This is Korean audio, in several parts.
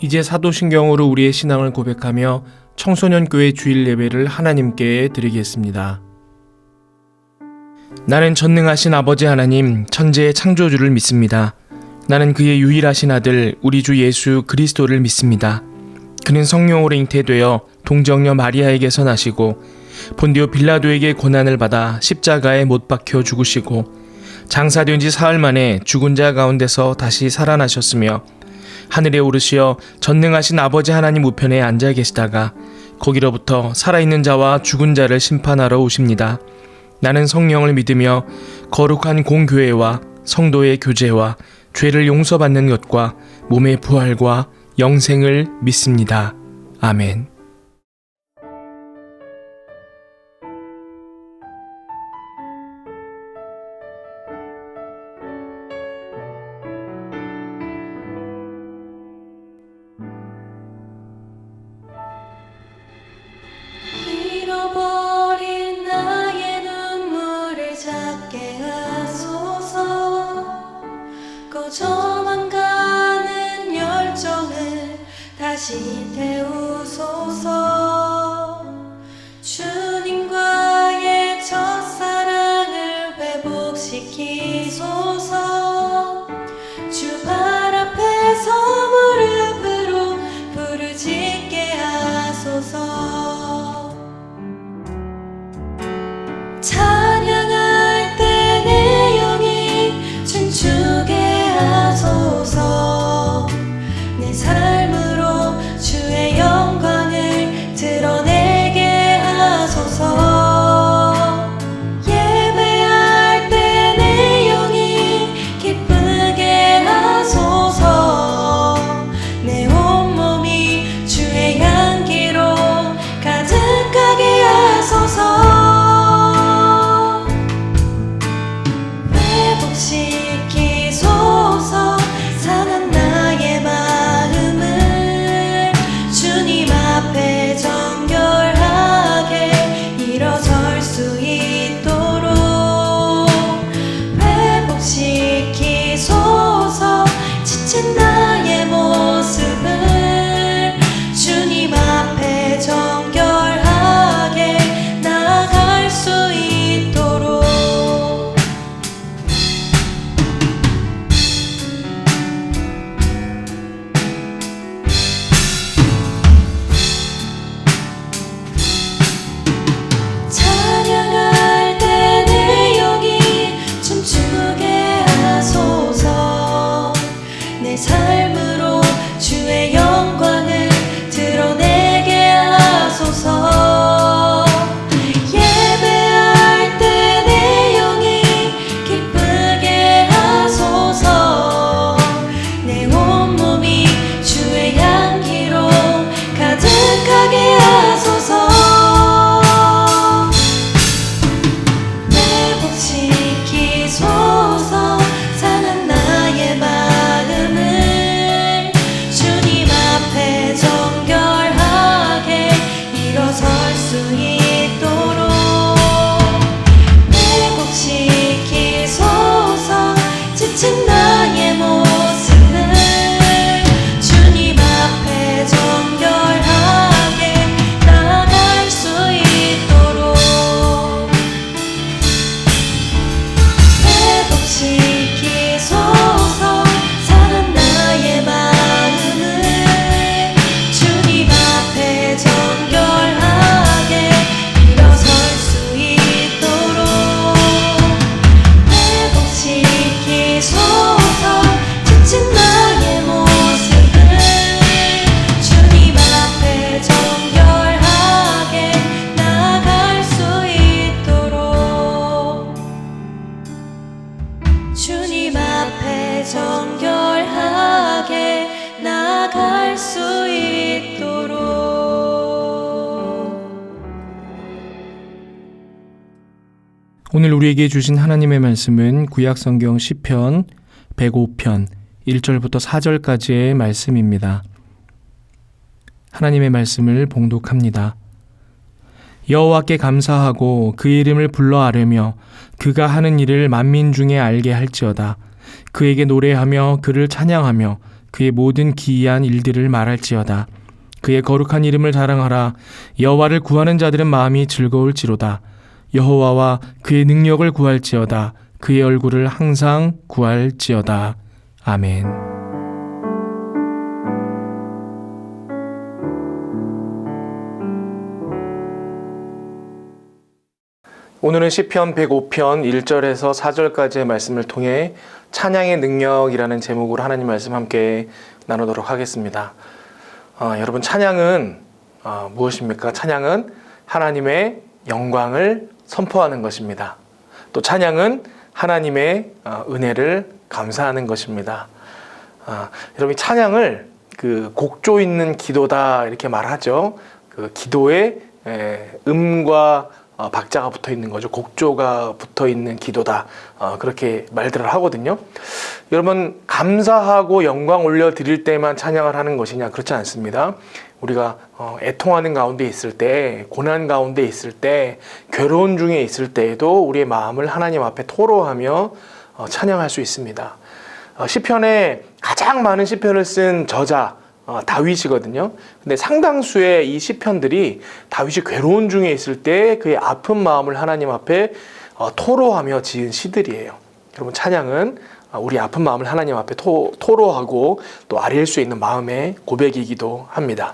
이제 사도신경으로 우리의 신앙을 고백하며 청소년교회 주일 예배를 하나님께 드리겠습니다. 나는 전능하신 아버지 하나님, 천지의 창조주를 믿습니다. 나는 그의 유일하신 아들, 우리 주 예수 그리스도를 믿습니다. 그는 성령으로 잉태되어 동정녀 마리아에게서 나시고 본디오 빌라도에게 고난을 받아 십자가에 못 박혀 죽으시고 장사된 지 사흘 만에 죽은 자 가운데서 다시 살아나셨으며 하늘에 오르시어 전능하신 아버지 하나님 우편에 앉아 계시다가 거기로부터 살아있는 자와 죽은 자를 심판하러 오십니다. 나는 성령을 믿으며 거룩한 공교회와 성도의 교제와 죄를 용서받는 것과 몸의 부활과 영생을 믿습니다. 아멘. 잃어버린 나의 눈물을 찾게 하소서. 꺼져만 가는 열정을 다시 태우소서. 주님과의 첫사랑을 회복시키소서. 주 발 앞에서 무릎으로 부르짖게 하소서. 찬양할 때 내 영이 춤추게 하소서. 내 삶으로 주의 영광을 드러내게 하소서. 예배할 때 내 영이 기쁘게 하소서. 내 온몸이 주의 향기로 가득하게 하소서. 회복시키소서. 상한 나의 마음을 주님 앞에 정결하게 일어설 수 있도록 회복시키소서. 지친 나의 모습을 주님 앞에 정결하게 나아갈 수 있도록 찬양할 때 내 영이 춤추게 하소서. 내 삶으로 주의 영광을 드러내게 하소서. 예배할 때 내 영이 기쁘게 하소서. 내 온몸이 주의 향기로 가득하게 하소서. 회복시키소서. 상한 나의 마음을 주님 앞에 정결하게 일어설 수 있도록 회복시키소서. 지친 나의 모습을 주님 앞에 정결하게 나아갈 수 있도록 회복시키소서. 상한 나의 마음을 주님 앞에 정결하게 일어설 수 있도록 회복시키소서. 지친 나의 모습을 주님 앞에 정결하게 나아갈 수 있도록 주님 앞에 정결하게 나아갈 수 있도록. 오늘 우리에게 주신 하나님의 말씀은 구약성경 시편 105편 1절부터 4절까지의 말씀입니다. 하나님의 말씀을 봉독합니다. 여호와께 감사하고 그의 이름을 불러 아뢰며 그가 하는 일을 만민 중에 알게 할지어다. 그에게 노래하며 그를 찬양하며 그의 모든 기이한 일들을 말할지어다. 그의 거룩한 이름을 자랑하라. 여호와를 구하는 자들은 마음이 즐거울지로다. 여호와와 그의 능력을 구할지어다. 그의 얼굴을 항상 구할지어다. 아멘. 오늘은 시편 105편 1절에서 4절까지의 말씀을 통해 찬양의 능력이라는 제목으로 하나님 말씀 함께 나누도록 하겠습니다. 여러분, 찬양은 무엇입니까? 찬양은 하나님의 영광을 선포하는 것입니다. 또 찬양은 하나님의 은혜를 감사하는 것입니다. 여러분, 찬양을 곡조 있는 기도다 이렇게 말하죠. 그 기도에 음과 박자가 붙어 있는 거죠. 곡조가 붙어 있는 기도다. 그렇게 말들을 하거든요. 여러분, 감사하고 영광 올려드릴 때만 찬양을 하는 것이냐? 그렇지 않습니다. 우리가 애통하는 가운데 있을 때, 고난 가운데 있을 때, 괴로운 중에 있을 때에도 우리의 마음을 하나님 앞에 토로하며 찬양할 수 있습니다. 시편에 가장 많은 시편을 쓴 저자 다윗이거든요. 근데 상당수의 이 시편들이 다윗이 괴로운 중에 있을 때 그의 아픈 마음을 하나님 앞에 토로하며 지은 시들이에요. 여러분, 찬양은 우리 아픈 마음을 하나님 앞에 토로하고 또 아릴 수 있는 마음의 고백이기도 합니다.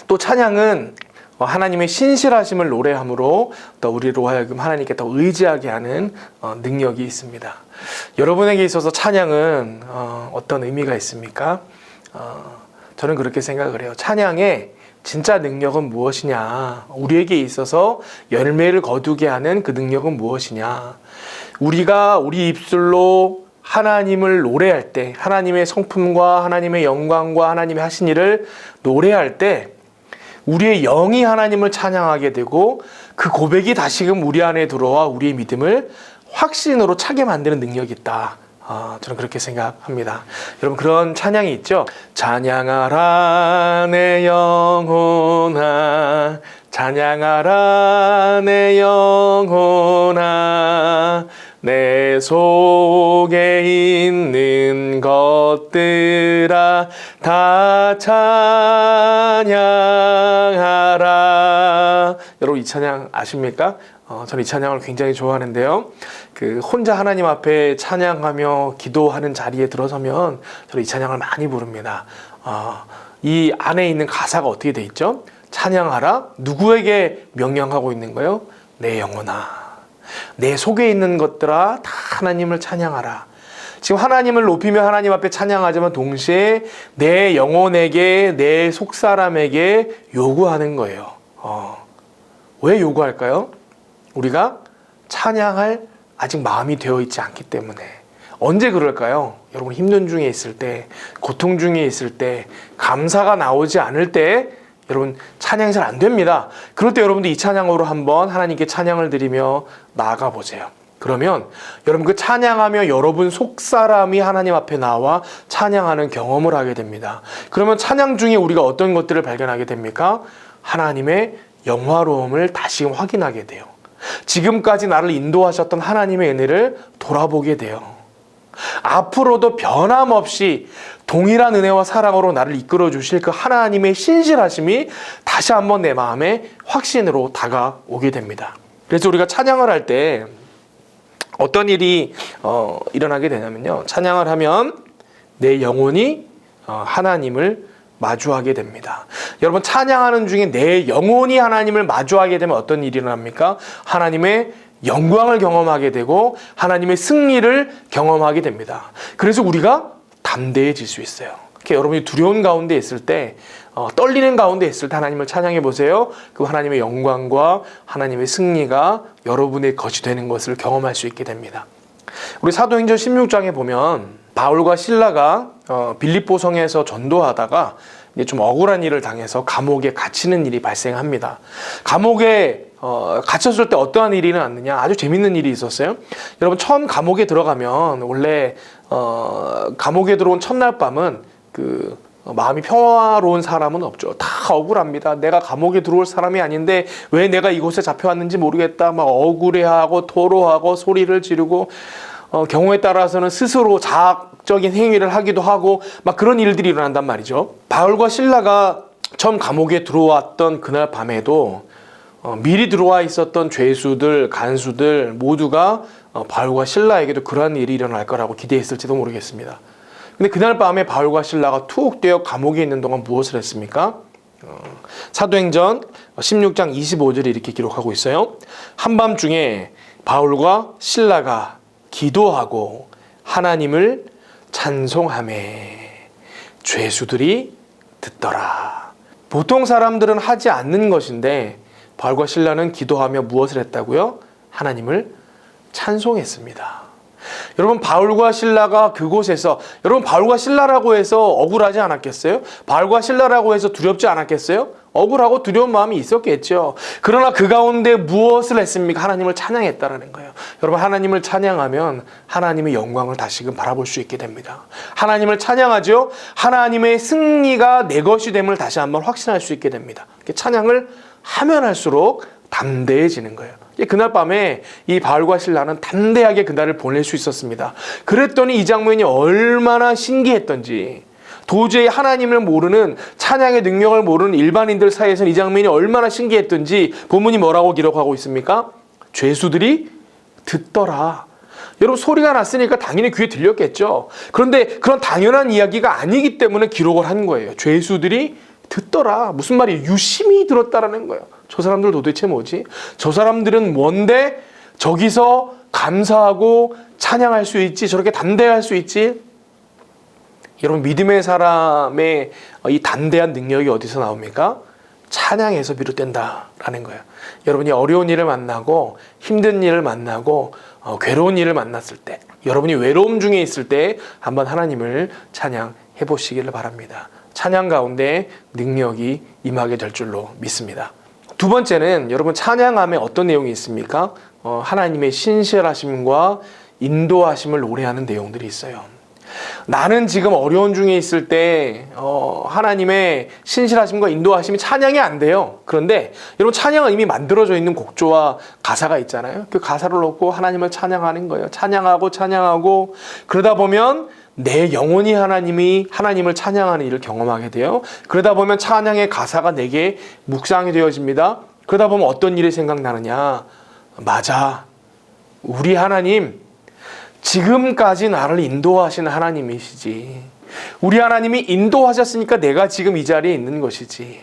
또 찬양은 하나님의 신실하심을 노래함으로 또 우리로 하여금 하나님께 더 의지하게 하는 능력이 있습니다. 여러분에게 있어서 찬양은 어떤 의미가 있습니까? 저는 그렇게 생각을 해요. 찬양의 진짜 능력은 무엇이냐? 우리에게 있어서 열매를 거두게 하는 그 능력은 무엇이냐? 우리가 우리 입술로 하나님을 노래할 때, 하나님의 성품과 하나님의 영광과 하나님의 하신 일을 노래할 때 우리의 영이 하나님을 찬양하게 되고 그 고백이 다시금 우리 안에 들어와 우리의 믿음을 확신으로 차게 만드는 능력이 있다. 저는 그렇게 생각합니다. 여러분, 그런 찬양이 있죠. 찬양하라 내 영혼아, 찬양하라 내 영혼아, 내 속에 있는 것들아 다 찬양하라. 여러분, 이 찬양 아십니까? 저는 이 찬양을 굉장히 좋아하는데요. 혼자 하나님 앞에 찬양하며 기도하는 자리에 들어서면 저는 이 찬양을 많이 부릅니다. 이 안에 있는 가사가 어떻게 돼 있죠? 찬양하라. 누구에게 명령하고 있는 거예요? 내 영혼아, 내 속에 있는 것들아 다 하나님을 찬양하라. 지금 하나님을 높이며 하나님 앞에 찬양하지만 동시에 내 영혼에게, 내 속사람에게 요구하는 거예요. 왜 요구할까요? 우리가 찬양할 아직 마음이 되어 있지 않기 때문에. 언제 그럴까요? 여러분, 힘든 중에 있을 때, 고통 중에 있을 때, 감사가 나오지 않을 때 여러분 찬양이 잘 안 됩니다. 그럴 때 여러분들 이 찬양으로 한번 하나님께 찬양을 드리며 나아가 보세요. 그러면 여러분 그 찬양하며 여러분 속사람이 하나님 앞에 나와 찬양하는 경험을 하게 됩니다. 그러면 찬양 중에 우리가 어떤 것들을 발견하게 됩니까? 하나님의 영화로움을 다시금 확인하게 돼요. 지금까지 나를 인도하셨던 하나님의 은혜를 돌아보게 돼요. 앞으로도 변함없이 동일한 은혜와 사랑으로 나를 이끌어 주실 그 하나님의 신실하심이 다시 한번 내 마음에 확신으로 다가오게 됩니다. 그래서 우리가 찬양을 할 때 어떤 일이 일어나게 되냐면요, 찬양을 하면 내 영혼이 하나님을 마주하게 됩니다. 여러분, 찬양하는 중에 내 영혼이 하나님을 마주하게 되면 어떤 일이 일어납니까? 하나님의 영광을 경험하게 되고 하나님의 승리를 경험하게 됩니다. 그래서 우리가 담대해질 수 있어요. 여러분이 두려운 가운데 있을 때, 떨리는 가운데 있을 때 하나님을 찬양해 보세요. 그 하나님의 영광과 하나님의 승리가 여러분의 것이 되는 것을 경험할 수 있게 됩니다. 우리 사도행전 16장에 보면 바울과 실라가 빌립보 성에서 전도하다가 이제 좀 억울한 일을 당해서 감옥에 갇히는 일이 발생합니다. 감옥에 갇혔을 때 어떠한 일이 일어났느냐? 아주 재밌는 일이 있었어요. 여러분, 처음 감옥에 들어가면 원래 감옥에 들어온 첫날 밤은 마음이 평화로운 사람은 없죠. 다 억울합니다. 내가 감옥에 들어올 사람이 아닌데 왜 내가 이곳에 잡혀왔는지 모르겠다. 막 억울해하고 토로하고 소리를 지르고 경우에 따라서는 스스로 자학적인 행위를 하기도 하고 막 그런 일들이 일어난단 말이죠. 바울과 실라가 처음 감옥에 들어왔던 그날 밤에도 미리 들어와 있었던 죄수들, 간수들 모두가 바울과 실라에게도 그러한 일이 일어날 거라고 기대했을지도 모르겠습니다. 근데 그날 밤에 바울과 실라가 투옥되어 감옥에 있는 동안 무엇을 했습니까? 사도행전 16장 25절에 이렇게 기록하고 있어요. 한밤중에 바울과 실라가 기도하고 하나님을 찬송하매 죄수들이 듣더라. 보통 사람들은 하지 않는 것인데 바울과 실라는 기도하며 무엇을 했다고요? 하나님을 찬송했습니다. 여러분, 바울과 실라가 그곳에서, 여러분, 바울과 실라라고 해서 억울하지 않았겠어요? 바울과 실라라고 해서 두렵지 않았겠어요? 억울하고 두려운 마음이 있었겠죠. 그러나 그 가운데 무엇을 했습니까? 하나님을 찬양했다라는 거예요. 여러분, 하나님을 찬양하면 하나님의 영광을 다시금 바라볼 수 있게 됩니다. 하나님을 찬양하죠. 하나님의 승리가 내 것이 됨을 다시 한번 확신할 수 있게 됩니다. 찬양을 하면 할수록 담대해지는 거예요. 그날 밤에 이 바울과 실라는 담대하게 그날을 보낼 수 있었습니다. 그랬더니 이 장면이 얼마나 신기했던지, 도저히 하나님을 모르는, 찬양의 능력을 모르는 일반인들 사이에서는 이 장면이 얼마나 신기했던지 본문이 뭐라고 기록하고 있습니까? 죄수들이 듣더라. 여러분, 소리가 났으니까 당연히 귀에 들렸겠죠. 그런데 그런 당연한 이야기가 아니기 때문에 기록을 한 거예요. 죄수들이 듣더라. 무슨 말이에요? 유심히 들었다라는 거예요. 저 사람들 도대체 뭐지? 저 사람들은 뭔데 저기서 감사하고 찬양할 수 있지? 저렇게 담대할 수 있지? 여러분, 믿음의 사람의 이 담대한 능력이 어디서 나옵니까? 찬양에서 비롯된다라는 거예요. 여러분이 어려운 일을 만나고 힘든 일을 만나고 괴로운 일을 만났을 때, 여러분이 외로움 중에 있을 때 한번 하나님을 찬양해 보시기를 바랍니다. 찬양 가운데 능력이 임하게 될 줄로 믿습니다. 두 번째는 여러분, 찬양함에 어떤 내용이 있습니까? 하나님의 신실하심과 인도하심을 노래하는 내용들이 있어요. 나는 지금 어려운 중에 있을 때 하나님의 신실하심과 인도하심이 찬양이 안 돼요. 그런데 여러분, 찬양은 이미 만들어져 있는 곡조와 가사가 있잖아요. 그 가사를 놓고 하나님을 찬양하는 거예요. 찬양하고 그러다 보면 내 영혼이 하나님을 찬양하는 일을 경험하게 돼요. 그러다 보면 찬양의 가사가 내게 묵상이 되어집니다. 그러다 보면 어떤 일이 생각나느냐? 맞아, 우리 하나님 지금까지 나를 인도하시는 하나님이시지. 우리 하나님이 인도하셨으니까 내가 지금 이 자리에 있는 것이지.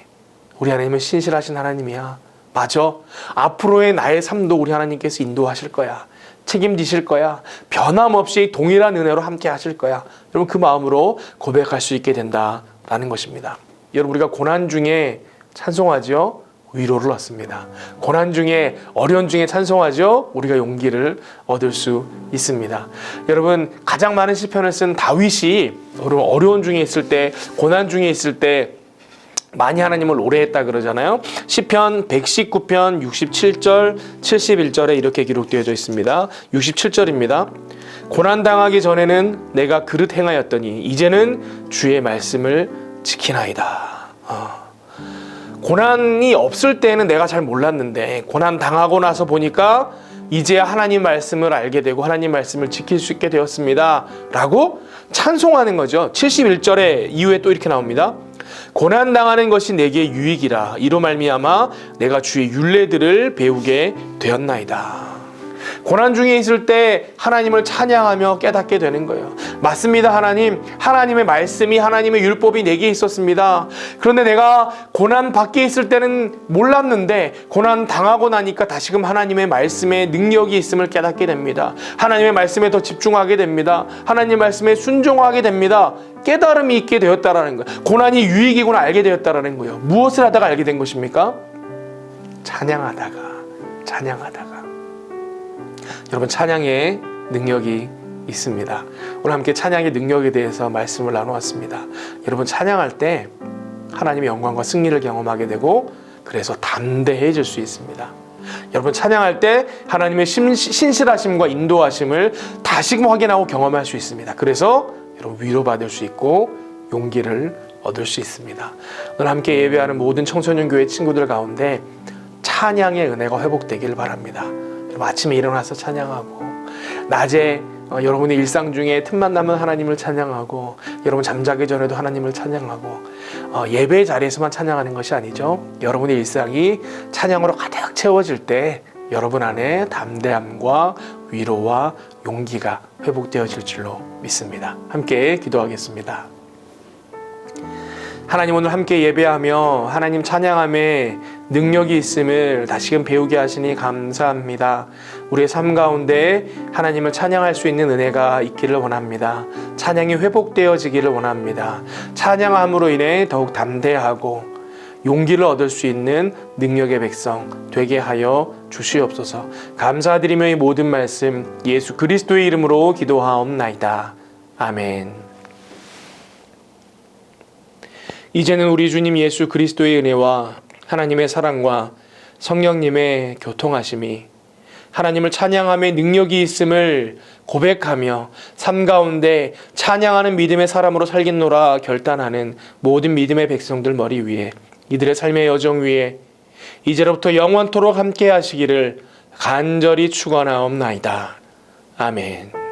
우리 하나님은 신실하신 하나님이야. 맞아, 앞으로의 나의 삶도 우리 하나님께서 인도하실 거야. 책임지실 거야. 변함없이 동일한 은혜로 함께 하실 거야. 여러분, 그 마음으로 고백할 수 있게 된다라는 것입니다. 여러분, 우리가 고난 중에 찬송하죠. 위로를 얻습니다. 고난 중에, 어려운 중에 찬송하죠. 우리가 용기를 얻을 수 있습니다. 여러분, 가장 많은 시편을 쓴 다윗이 어려운 중에 있을 때, 고난 중에 있을 때 많이 하나님을 노래했다 그러잖아요. 시편 119편 67절 71절에 이렇게 기록되어져 있습니다. 67절입니다. 고난당하기 전에는 내가 그릇 행하였더니 이제는 주의 말씀을 지키나이다. 고난이 없을 때는 내가 잘 몰랐는데 고난 당하고 나서 보니까 이제야 하나님 말씀을 알게 되고 하나님 말씀을 지킬 수 있게 되었습니다 라고 찬송하는 거죠. 71절에 이후에 또 이렇게 나옵니다. 고난당하는 것이 내게 유익이라. 이로 말미암아 내가 주의 율례들을 배우게 되었나이다. 고난 중에 있을 때 하나님을 찬양하며 깨닫게 되는 거예요. 맞습니다, 하나님. 하나님의 말씀이, 하나님의 율법이 내게 있었습니다. 그런데 내가 고난 밖에 있을 때는 몰랐는데 고난 당하고 나니까 다시금 하나님의 말씀에 능력이 있음을 깨닫게 됩니다. 하나님의 말씀에 더 집중하게 됩니다. 하나님의 말씀에 순종하게 됩니다. 깨달음이 있게 되었다라는 거예요. 고난이 유익이구나 알게 되었다라는 거예요. 무엇을 하다가 알게 된 것입니까? 찬양하다가. 여러분, 찬양의 능력이 있습니다. 오늘 함께 찬양의 능력에 대해서 말씀을 나누었습니다. 여러분, 찬양할 때 하나님의 영광과 승리를 경험하게 되고 그래서 담대해질 수 있습니다. 여러분, 찬양할 때 하나님의 신실하심과 인도하심을 다시금 확인하고 경험할 수 있습니다. 그래서 여러분, 위로받을 수 있고 용기를 얻을 수 있습니다. 오늘 함께 예배하는 모든 청소년 교회 친구들 가운데 찬양의 은혜가 회복되기를 바랍니다. 아침에 일어나서 찬양하고 낮에 여러분의 일상 중에 틈만 나면 하나님을 찬양하고 여러분 잠자기 전에도 하나님을 찬양하고 예배 자리에서만 찬양하는 것이 아니죠. 여러분의 일상이 찬양으로 가득 채워질 때 여러분 안에 담대함과 위로와 용기가 회복되어질 줄로 믿습니다. 함께 기도하겠습니다. 하나님, 오늘 함께 예배하며 하나님 찬양함에 능력이 있음을 다시금 배우게 하시니 감사합니다. 우리의 삶 가운데 하나님을 찬양할 수 있는 은혜가 있기를 원합니다. 찬양이 회복되어지기를 원합니다. 찬양함으로 인해 더욱 담대하고 용기를 얻을 수 있는 능력의 백성 되게 하여 주시옵소서. 감사드리며 이 모든 말씀 예수 그리스도의 이름으로 기도하옵나이다. 아멘. 이제는 우리 주님 예수 그리스도의 은혜와 하나님의 사랑과 성령님의 교통하심이 하나님을 찬양함에 능력이 있음을 고백하며 삶 가운데 찬양하는 믿음의 사람으로 살겠노라 결단하는 모든 믿음의 백성들 머리 위에, 이들의 삶의 여정 위에 이제로부터 영원토록 함께 하시기를 간절히 축원하옵나이다. 아멘.